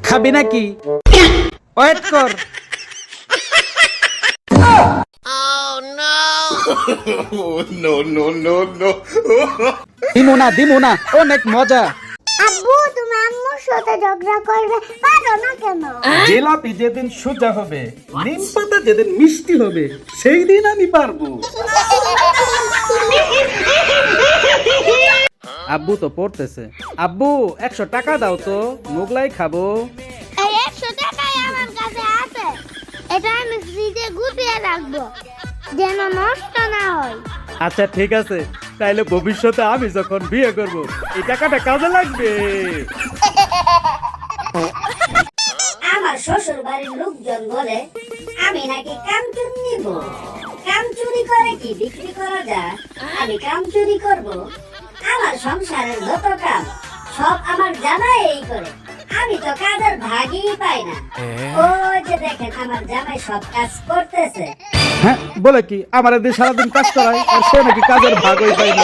খাবি নাকি? ওয়েট কর। দিমু না অনেক মজা। আব্বু তুমি আম্মুর সাথে ঝগড়া করবে পারো না কেন? জিলাপি যেদিন সোজা হবে, নিম পাতা যেদিন মিষ্টি হবে, সেই দিন আমি পারবো। আব্বু তো পড়তেছে। আব্বু 100 টাকা দাও তো, মোগলাই খাবো। এই 100 টাকাই আমার কাছে আছে, এটা আমি ফ্রিজে গুছিয়ে রাখবো যেন নষ্ট না হয়। আচ্ছা ঠিক আছে, তাইলে ভবিষ্যতে আমি যখন বিয়ে করব এই টাকাটা কাজে লাগবে। আমার শ্বশুর বাড়ির লোকজন বলে আমি নাকি কামচুর নিব। কাম চুরি করে কি বিক্রি করা যায়? আমি কাম চুরি করব? আমার সংসারের যত কাম সব আমার জামাই এই করে, আমি তো কাজের ভাগই পাই না। ওই যে দেখেন আমার জামাই সব কাজ করতেছে। হ্যাঁ বলে কি, আমার এদের সারাদিন কাজ করায় আর সে নাকি কাজের ভাগই পায় না।